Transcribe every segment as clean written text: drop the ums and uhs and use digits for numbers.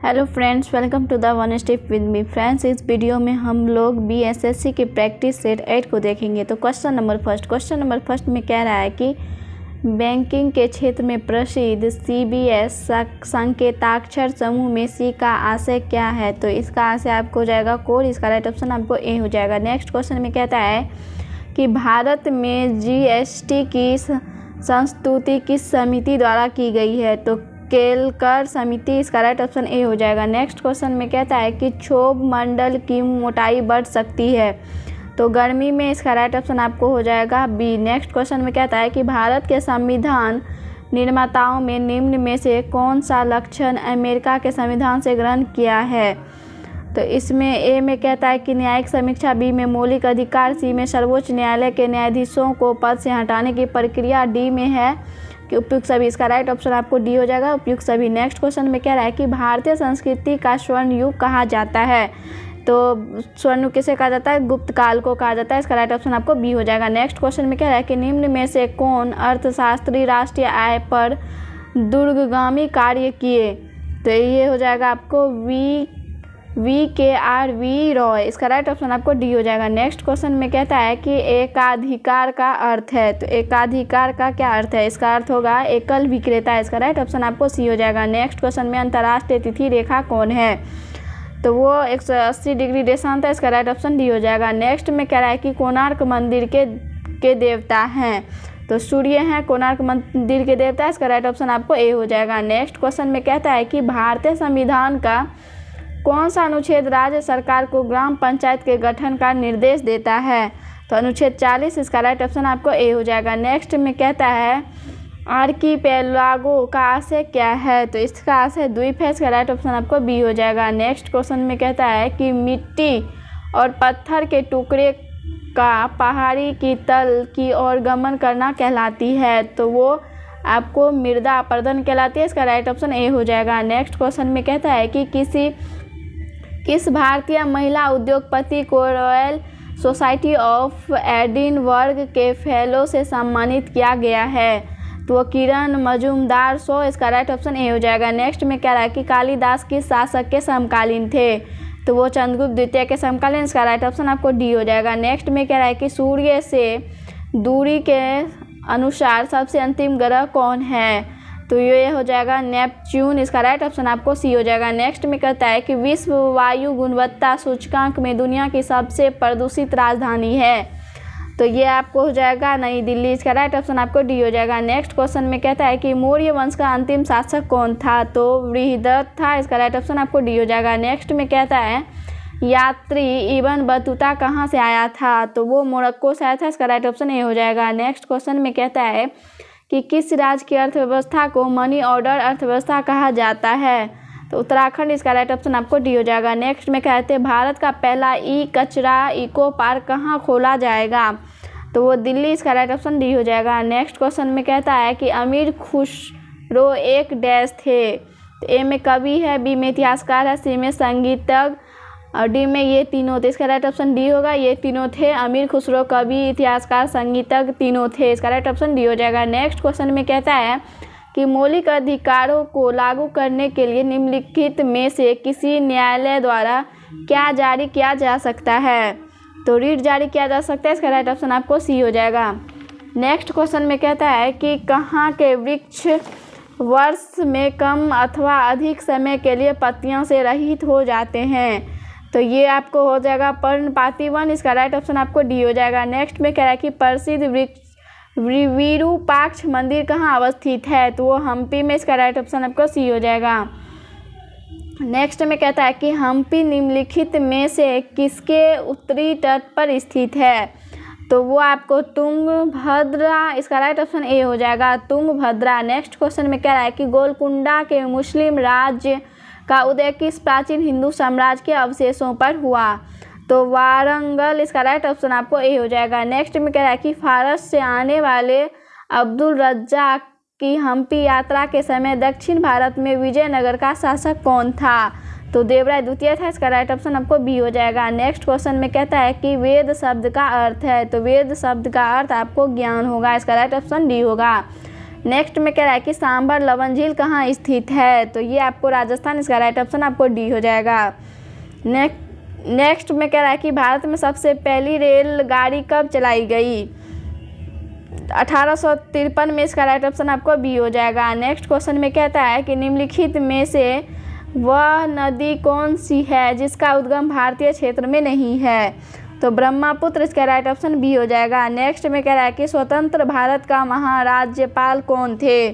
Hello friends, welcome to the one step with me. Friends, इस video में हम लोग बीएसएससी की प्रैक्टिस सेट 8 को देखेंगे। तो क्वेश्चन नंबर फर्स्ट में कह रहा है कि बैंकिंग के क्षेत्र में प्रसिद्ध सीबीएस संकेताक्षर समूह में सी का आशय क्या है। तो इसका आशय आपको हो जाएगा कोर। इसका राइट ऑप्शन आपको ए हो जाएगा। नेक्स्ट क्वेश्चन में कहता है कि भारत में जीएसटी की संस्तुति किस समिति द्वारा की गई है। तो केलकर समिति। इसका राइट ऑप्शन ए हो जाएगा। नेक्स्ट क्वेश्चन में कहता है कि क्षोभ मंडल की मोटाई बढ़ सकती है। तो गर्मी में। इसका राइट ऑप्शन आपको हो जाएगा बी। नेक्स्ट क्वेश्चन में कहता है कि भारत के संविधान निर्माताओं में निम्न में से कौन सा लक्षण अमेरिका के संविधान से ग्रहण किया है। तो इसमें ए में कहता है कि न्यायिक समीक्षा, बी में मौलिक अधिकार, सी में सर्वोच्च न्यायालय के न्यायाधीशों को पद से हटाने की प्रक्रिया, डी में है कि उपयुक्त सभी। इसका राइट ऑप्शन आपको डी हो जाएगा, उपयुक्त सभी। नेक्स्ट क्वेश्चन में कह रहा है कि भारतीय संस्कृति का स्वर्ण युग कहा जाता है। तो स्वर्ण युग किसे कहा जाता है? गुप्त काल को कहा जाता है। इसका राइट ऑप्शन आपको बी हो जाएगा। नेक्स्ट क्वेश्चन में कह रहा है कि निम्न में से कौन अर्थशास्त्री राष्ट्रीय आय पर दूरगामी कार्य किए। तो ये हो जाएगा आपको वी रॉय। इसका राइट ऑप्शन आपको डी हो जाएगा। नेक्स्ट क्वेश्चन में कहता है कि एकाधिकार का अर्थ है। तो एकाधिकार का क्या अर्थ है? इसका अर्थ होगा एकल विक्रेता। इसका राइट ऑप्शन आपको सी हो जाएगा। नेक्स्ट क्वेश्चन में अंतर्राष्ट्रीय तिथि रेखा कौन है। तो वो 180 डिग्री देशांत है। इसका राइट ऑप्शन डी हो जाएगा। नेक्स्ट में कह रहा है कि कोणार्क मंदिर के देवता हैं। तो सूर्य हैं कोणार्क मंदिर के देवता। इसका राइट ऑप्शन आपको ए हो जाएगा। नेक्स्ट क्वेश्चन में कहता है कि भारतीय संविधान का कौन सा अनुच्छेद राज्य सरकार को ग्राम पंचायत के गठन का निर्देश देता है। तो अनुच्छेद 40। इसका राइट ऑप्शन आपको ए हो जाएगा। नेक्स्ट में कहता है आर्किपेलागो का आशय क्या है। तो इसका आशय द्वीप है। इसका राइट ऑप्शन आपको बी हो जाएगा। नेक्स्ट क्वेश्चन में कहता है कि मिट्टी और पत्थर के टुकड़े का पहाड़ी की तल की ओर गमन करना कहलाती है। तो वो आपको मृदा अपरदन कहलाती है। इसका राइट ऑप्शन ए हो जाएगा। नेक्स्ट क्वेश्चन में कहता है कि किस भारतीय महिला उद्योगपति को रॉयल सोसाइटी ऑफ एडिनबर्ग के फेलो से सम्मानित किया गया है। तो वो किरण मजूमदार शो। इसका राइट ऑप्शन ए हो जाएगा। नेक्स्ट में कह रहा है कि कालिदास किस शासक के समकालीन थे। तो वो चंद्रगुप्त द्वितीय के समकालीन। इसका राइट ऑप्शन आपको डी हो जाएगा। नेक्स्ट में कह रहा है कि सूर्य से दूरी के अनुसार सबसे अंतिम ग्रह कौन है। तो ये हो जाएगा नेपच्यून। इसका राइट ऑप्शन आपको सी हो जाएगा। नेक्स्ट में कहता है कि विश्व वायु गुणवत्ता सूचकांक में दुनिया की सबसे प्रदूषित राजधानी है। तो ये आपको हो जाएगा नई दिल्ली। इसका राइट ऑप्शन आपको डी हो जाएगा। नेक्स्ट क्वेश्चन में कहता है कि मौर्य वंश का अंतिम शासक कौन था। तो बृहदत्त था। इसका राइट ऑप्शन आपको डी हो जाएगा। नेक्स्ट में कहता है यात्री इब्न बतूता कहाँ से आया था। तो वो मोरक्को से आया था। इसका राइट ऑप्शन ए हो जाएगा। नेक्स्ट क्वेश्चन में कहता है कि किस राज्य की अर्थव्यवस्था को मनी ऑर्डर अर्थव्यवस्था कहा जाता है। तो उत्तराखंड। इसका राइट ऑप्शन आपको डी हो जाएगा। नेक्स्ट में कहते हैं भारत का पहला ई कचरा इको पार्क कहाँ खोला जाएगा। तो वो दिल्ली। इसका राइट ऑप्शन डी हो जाएगा। नेक्स्ट क्वेश्चन में कहता है कि अमीर खुसरो एक डैश थे। तो ए में कवि है, बी में इतिहासकार है, सी में संगीतज्ञ और डी में ये तीनों थे। इसका राइट ऑप्शन डी होगा। ये तीनों थे, अमीर खुसरो, कवि, इतिहासकार, संगीतज्ञ, तीनों थे। इसका राइट ऑप्शन डी हो जाएगा। नेक्स्ट क्वेश्चन में कहता है कि मौलिक अधिकारों को लागू करने के लिए निम्नलिखित में से किसी न्यायालय द्वारा क्या जारी किया जा सकता है। तो रीट जारी किया जा सकता है। इसका राइट ऑप्शन आपको सी हो जाएगा। नेक्स्ट क्वेश्चन में कहता है कि कहाँ के वृक्ष वर्ष में कम अथवा अधिक समय के लिए पत्तियों से रहित हो जाते हैं। तो ये आपको हो जाएगा पर्णपाती वन। इसका राइट ऑप्शन आपको डी हो जाएगा। नेक्स्ट में कह रहा है कि प्रसिद्ध विरूपाक्ष मंदिर कहाँ अवस्थित है। तो वो हम्पी में। इसका राइट ऑप्शन आपको सी हो जाएगा। नेक्स्ट में कहता है कि हम्पी निम्नलिखित में से किसके उत्तरी तट पर स्थित है। तो वो आपको तुंगभद्रा। इसका राइट ऑप्शन ए हो जाएगा, तुंगभद्रा। नेक्स्ट क्वेश्चन में कह रहा है कि गोलकुंडा के मुस्लिम राज्य का उदय किस प्राचीन हिंदू साम्राज्य के अवशेषों पर हुआ। तो वारंगल। इसका राइट ऑप्शन आपको ए हो जाएगा। नेक्स्ट में कह रहा है कि फारस से आने वाले अब्दुल रज्जाक की हम्पी यात्रा के समय दक्षिण भारत में विजयनगर का शासक कौन था। तो देवराय द्वितीय था। इसका राइट ऑप्शन आपको बी हो जाएगा। नेक्स्ट क्वेश्चन में कहता है कि वेद शब्द का अर्थ है। तो वेद शब्द का अर्थ आपको ज्ञान होगा। इसका राइट ऑप्शन डी होगा। नेक्स्ट में कह रहा है कि सांभर लवन झील कहाँ स्थित है, तो ये आपको राजस्थान, इसका राइट ऑप्शन आपको डी हो जाएगा। नेक्स्ट में कह रहा है कि भारत में सबसे पहली रेलगाड़ी कब चलाई गई, 1853 में, इसका राइट ऑप्शन आपको बी हो जाएगा। नेक्स्ट क्वेश्चन में कहता है कि निम्नलिखित में से वह नदी कौन सी है जिसका उद्गम भारतीय क्षेत्र में नहीं है, तो ब्रह्मपुत्र, इसका राइट ऑप्शन बी हो जाएगा। नेक्स्ट में कह रहा है कि स्वतंत्र भारत का महाराज्यपाल कौन थे,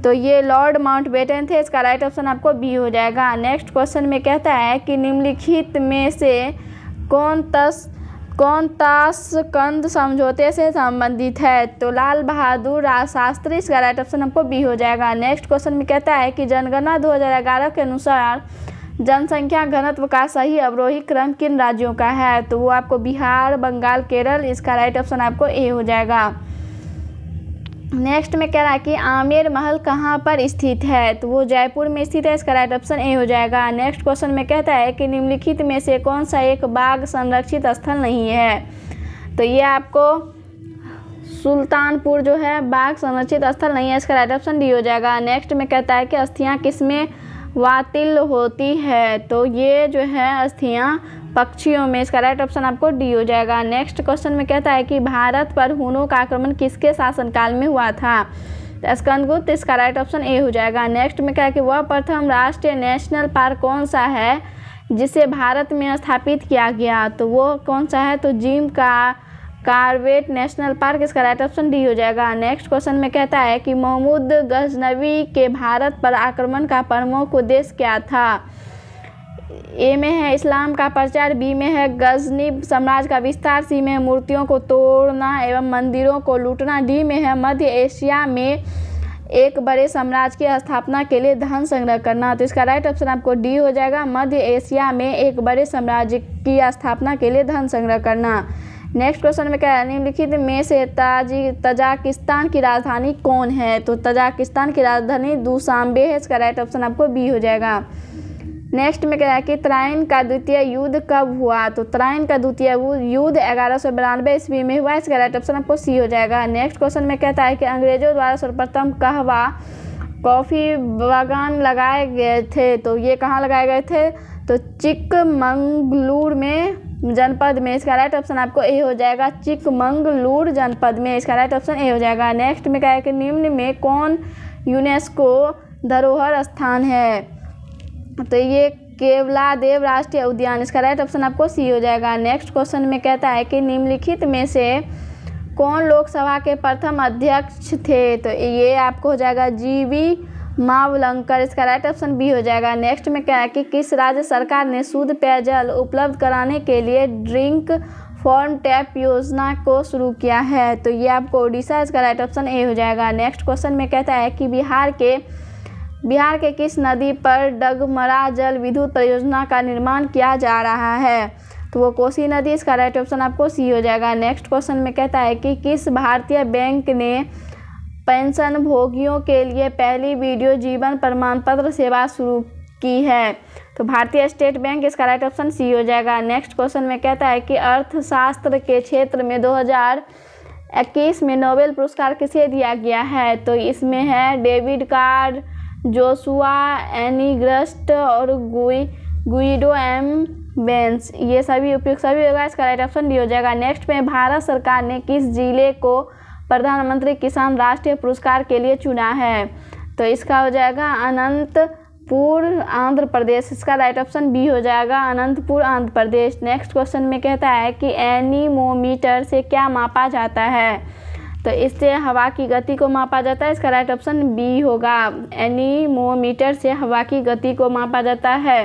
तो ये लॉर्ड माउंटबेटन थे, इसका राइट ऑप्शन आपको बी हो जाएगा। नेक्स्ट क्वेश्चन में कहता है कि निम्नलिखित में से कौन ताशकंद समझौते से संबंधित है, तो लाल बहादुर शास्त्री, इसका राइट ऑप्शन आपको बी हो जाएगा। नेक्स्ट क्वेश्चन में कहता है कि जनगणना 2011 के अनुसार जनसंख्या घनत्व का सही अवरोही क्रम किन राज्यों का है, तो वो आपको बिहार, बंगाल, केरल, इसका राइट ऑप्शन आपको ए हो जाएगा। नेक्स्ट में कह रहा है कि आमेर महल कहाँ पर स्थित है, तो वो जयपुर में स्थित है, इसका राइट ऑप्शन ए हो जाएगा। नेक्स्ट क्वेश्चन में कहता है कि निम्नलिखित में से कौन सा एक बाघ संरक्षित स्थल नहीं है, तो ये आपको सुल्तानपुर जो है बाघ संरक्षित स्थल नहीं है, इसका राइट ऑप्शन डी हो जाएगा। नेक्स्ट में कहता है कि अस्थियाँ किसमें वातिल होती है, तो ये जो है अस्थियाँ पक्षियों में, इसका राइट ऑप्शन आपको डी हो जाएगा। नेक्स्ट क्वेश्चन में कहता है कि भारत पर हुनों का आक्रमण किसके शासनकाल में हुआ था, स्कंदगुप्त, इसका राइट ऑप्शन ए हो जाएगा। नेक्स्ट में क्या है कि वह प्रथम राष्ट्रीय नेशनल पार्क कौन सा है जिसे भारत में स्थापित किया गया, तो वो कौन सा है, तो जिम कॉर्बेट नेशनल पार्क, इसका राइट ऑप्शन डी हो जाएगा। नेक्स्ट क्वेश्चन में कहता है कि महमूद गजनवी के भारत पर आक्रमण का प्रमुख उद्देश्य क्या था, ए में है इस्लाम का प्रचार, बी में है गजनी साम्राज्य का विस्तार, सी में है मूर्तियों को तोड़ना एवं मंदिरों को लूटना, डी में है मध्य एशिया में एक बड़े साम्राज्य की स्थापना के लिए धन संग्रह करना, तो इसका राइट ऑप्शन आपको डी हो जाएगा। मध्य एशिया में एक बड़े साम्राज्य की स्थापना के लिए धन संग्रह करना। नेक्स्ट क्वेश्चन में क्या है, निम्नलिखित में से तजाकिस्तान की राजधानी कौन है, तो तजाकिस्तान की राजधानी दुशांबे है, इसका राइट ऑप्शन आपको बी हो जाएगा। नेक्स्ट में क्या है कि त्राइन का द्वितीय युद्ध कब हुआ, तो त्राइन का द्वितीय युद्ध 1192 ईस्वी में हुआ, इसका राइट ऑप्शन आपको सी हो जाएगा। नेक्स्ट क्वेश्चन में कहता है कि अंग्रेजों द्वारा सर्वप्रथम कहवा कॉफ़ी बागान लगाए गए थे, तो ये कहाँ लगाए गए थे, तो चिकमंगलूर में जनपद में, इसका राइट ऑप्शन आपको ए हो जाएगा। चिकमंगलूर जनपद में, इसका राइट ऑप्शन ए हो जाएगा। नेक्स्ट में क्या है कि निम्न में कौन यूनेस्को धरोहर स्थान है, तो ये केवलादेव राष्ट्रीय उद्यान, इसका राइट ऑप्शन आपको सी हो जाएगा। नेक्स्ट क्वेश्चन में कहता है कि निम्नलिखित में से कौन लोकसभा के प्रथम अध्यक्ष थे, तो ये आपको हो जाएगा जीवी मावलंकर, इसका राइट ऑप्शन बी हो जाएगा। नेक्स्ट में क्या है कि किस राज्य सरकार ने शुद्ध पेयजल उपलब्ध कराने के लिए ड्रिंक फॉर्म टैप योजना को शुरू किया है, तो ये आपको उड़ीसा, इसका राइट ऑप्शन ए हो जाएगा। नेक्स्ट क्वेश्चन में कहता है कि बिहार के किस नदी पर डगमरा जल विद्युत परियोजना का निर्माण किया जा रहा है, तो वो कोसी नदी, इसका राइट ऑप्शन आपको सी हो जाएगा। नेक्स्ट क्वेश्चन में कहता है कि किस भारतीय बैंक ने पेंशन भोगियों के लिए पहली वीडियो जीवन प्रमाण पत्र सेवा शुरू की है, तो भारतीय स्टेट बैंक, इसका राइट ऑप्शन सी हो जाएगा। नेक्स्ट क्वेश्चन में कहता है कि अर्थशास्त्र के क्षेत्र में 2021 में नोबेल पुरस्कार किसे दिया गया है, तो इसमें है डेविड कार्ड, जोशुआ एनिग्रस्ट और गुइडो एम बेंस, ये सभी उपयुक्त सभी होगा, इसका राइट ऑप्शन डी हो जाएगा। नेक्स्ट में भारत सरकार ने किस जिले को प्रधानमंत्री किसान राष्ट्रीय पुरस्कार के लिए चुना है, तो इसका हो जाएगा अनंतपुर आंध्र प्रदेश, इसका राइट ऑप्शन बी हो जाएगा, अनंतपुर आंध्र प्रदेश। नेक्स्ट क्वेश्चन में कहता है कि एनीमोमीटर से क्या मापा जाता है, तो इससे हवा की गति को मापा जाता है, इसका राइट ऑप्शन बी होगा। एनीमोमीटर से हवा की गति को मापा जाता है।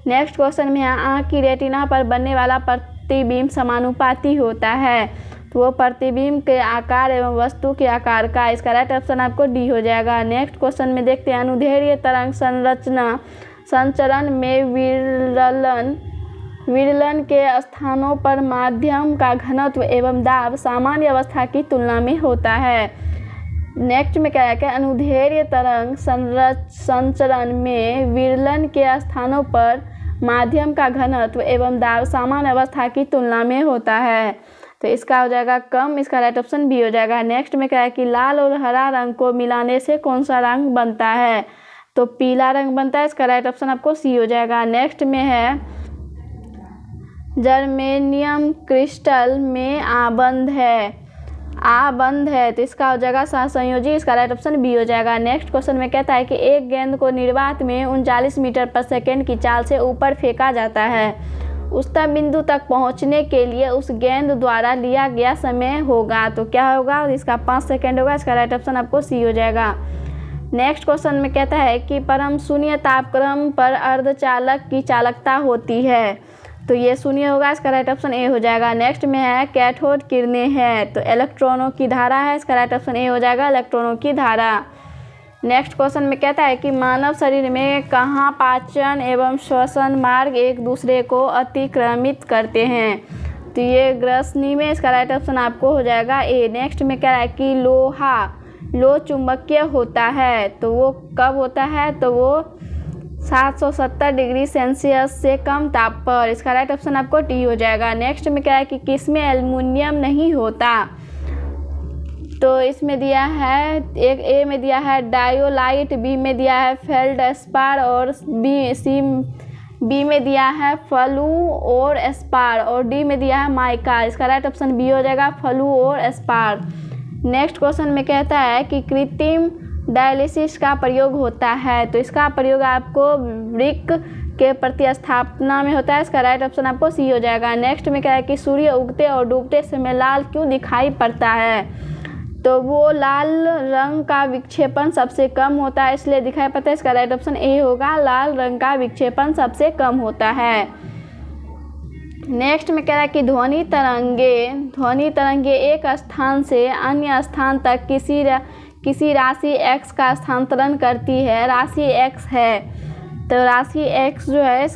नेक्स्ट क्वेश्चन में आँख की रेटिना पर बनने वाला प्रतिबिंब समानुपाती होता है, तो वो प्रतिबिंब के आकार एवं वस्तु के आकार का, इसका राइट ऑप्शन आपको डी हो जाएगा। नेक्स्ट क्वेश्चन में देखते हैं अनुदैर्ध्य तरंग संचरण में विरलन के स्थानों पर माध्यम का घनत्व एवं दाब सामान्य अवस्था की तुलना में होता है। नेक्स्ट में क्या है कि अनुदैर्ध्य तरंग संचरण में विरलन के स्थानों पर माध्यम का घनत्व एवं दाब सामान्य अवस्था की तुलना में होता है, तो इसका हो जाएगा कम, इसका राइट ऑप्शन बी हो जाएगा। नेक्स्ट में क्या है कि लाल और हरा रंग को मिलाने से कौन सा रंग बनता है, तो पीला रंग बनता है, इसका राइट ऑप्शन आपको सी हो जाएगा। नेक्स्ट में है जर्मेनियम क्रिस्टल में आबंद है, तो इसका हो जाएगा सहसंयोजी, इसका राइट ऑप्शन बी हो जाएगा। नेक्स्ट क्वेश्चन में कहता है कि एक गेंद को निर्वात में 39 मीटर पर सेकेंड की चाल से ऊपर फेंका जाता है, उच्चतम बिंदु तक पहुंचने के लिए उस गेंद द्वारा लिया गया समय होगा, तो क्या होगा, इसका 5 सेकेंड होगा, इसका राइट ऑप्शन आपको सी हो जाएगा। नेक्स्ट क्वेश्चन में कहता है कि परम शून्य तापक्रम पर अर्धचालक की चालकता होती है, तो ये शून्य होगा, इसका राइट ऑप्शन ए हो जाएगा। नेक्स्ट में है कैथोड किरणें हैं, तो इलेक्ट्रॉनों की धारा है, इसका राइट ऑप्शन ए हो जाएगा, इलेक्ट्रॉनों की धारा। नेक्स्ट क्वेश्चन में कहता है कि मानव शरीर में कहाँ पाचन एवं श्वसन मार्ग एक दूसरे को अतिक्रमित करते हैं, तो ये ग्रसनी में, इसका राइट ऑप्शन आपको हो जाएगा ए। नेक्स्ट में क्या है कि लोह चुंबकीय होता है, तो वो कब होता है, तो वो 770 डिग्री सेल्सियस से कम ताप पर, इसका राइट ऑप्शन आपको टी हो जाएगा। नेक्स्ट में क्या है कि किसमें एल्युमिनियम नहीं होता, तो इसमें दिया है, एक ए में दिया है डायोलाइट, बी में दिया है फेल्डस्पार और बी में दिया है फ्लू और एस्पार और डी में दिया है माइका, इसका राइट ऑप्शन बी हो जाएगा, फ्लू और एस्पार। नेक्स्ट क्वेश्चन में कहता है कि कृत्रिम डायलिसिस का प्रयोग होता है, तो इसका प्रयोग आपको वृक्क के प्रतिस्थापना में होता है, इसका राइट ऑप्शन आपको सी हो जाएगा। नेक्स्ट में क्या है कि सूर्य उगते और डूबते समय लाल क्यों दिखाई पड़ता है, तो वो लाल रंग का विक्षेपण सबसे कम होता है इसलिए दिखाई पड़ता है, इसका राइट ऑप्शन ए होगा, लाल रंग का विक्षेपण सबसे कम होता है। नेक्स्ट में कह रहा है कि ध्वनि तरंगे एक स्थान से अन्य स्थान तक किसी राशि x का स्थानांतरण करती है, राशि x है, तो राशि x जो है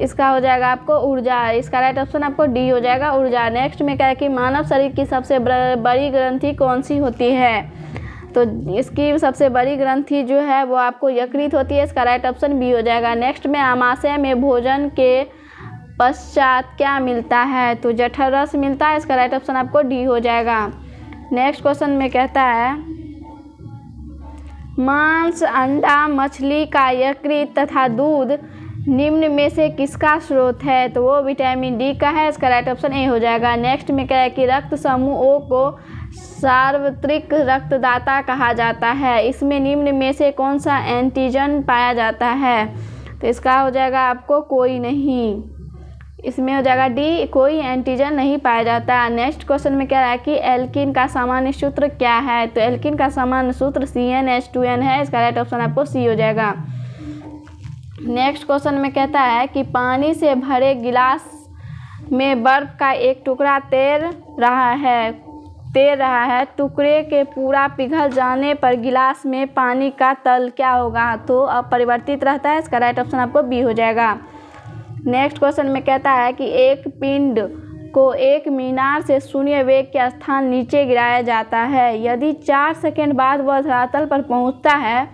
इसका हो जाएगा आपको ऊर्जा, इसका राइट ऑप्शन आपको डी हो जाएगा, ऊर्जा। नेक्स्ट में क्या है कि मानव शरीर की सबसे बड़ी ग्रंथि कौन सी होती है, तो इसकी सबसे बड़ी ग्रंथि जो है वो आपको यकृत होती है, इसका राइट ऑप्शन बी हो जाएगा। नेक्स्ट में आमाशय में भोजन के पश्चात क्या मिलता है, तो जठर रस मिलता है, इसका राइट ऑप्शन आपको डी हो जाएगा। नेक्स्ट क्वेश्चन में कहता है मांस, अंडा, मछली का यकृत तथा दूध निम्न में से किसका स्रोत है, तो वो विटामिन डी का है, इसका राइट ऑप्शन ए हो जाएगा। नेक्स्ट में क्या है कि रक्त समूह ओ को सार्वत्रिक रक्तदाता कहा जाता है, इसमें निम्न में से कौन सा एंटीजन पाया जाता है, तो इसका हो जाएगा आपको कोई नहीं, इसमें हो जाएगा डी, कोई एंटीजन नहीं पाया जाता। नेक्स्ट क्वेश्चन में क्या है कि एल्किन का सामान्य सूत्र क्या है, तो एल्किन का सामान्य सूत्र CnH2n है, इसका राइट ऑप्शन आपको सी हो जाएगा। नेक्स्ट क्वेश्चन में कहता है कि पानी से भरे गिलास में बर्फ का एक टुकड़ा तैर रहा है, टुकड़े के पूरा पिघल जाने पर गिलास में पानी का तल क्या होगा, तो अपरिवर्तित रहता है, इसका राइट ऑप्शन आपको बी हो जाएगा। नेक्स्ट क्वेश्चन में कहता है कि एक पिंड को एक मीनार से शून्य वेग के स्थान नीचे गिराया जाता है, यदि 4 सेकंड बाद वह धरातल पर पहुंचता है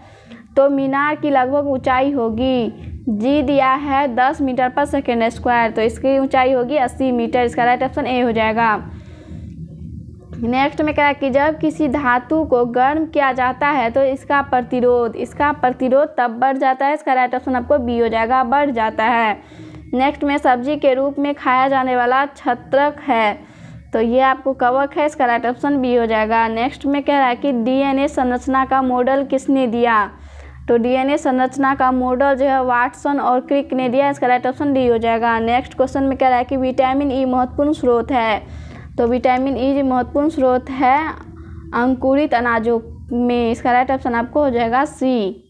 तो मीनार की लगभग ऊंचाई होगी, जी दिया है 10 मीटर पर सेकेंड स्क्वायर, तो इसकी ऊंचाई होगी 80 मीटर, इसका राइट ऑप्शन ए हो जाएगा। नेक्स्ट में क्या है कि जब किसी धातु को गर्म किया जाता है तो इसका प्रतिरोध तब बढ़ जाता है, इसका राइट ऑप्शन आपको बी हो जाएगा, बढ़ जाता है। नेक्स्ट में सब्जी के रूप में खाया जाने वाला छत्रक है, तो ये आपको कवक है, इसका राइट ऑप्शन बी हो जाएगा। नेक्स्ट में कह रहा है कि डीएनए संरचना का मॉडल किसने दिया, तो डीएनए संरचना का मॉडल जो है वाटसन और क्रिक ने दिया, इसका राइट ऑप्शन डी हो जाएगा। नेक्स्ट क्वेश्चन में कह रहा है कि विटामिन ई महत्वपूर्ण स्रोत है, तो विटामिन ई महत्वपूर्ण स्रोत है अंकुरित अनाजों में, इसका राइट ऑप्शन आपको हो जाएगा सी।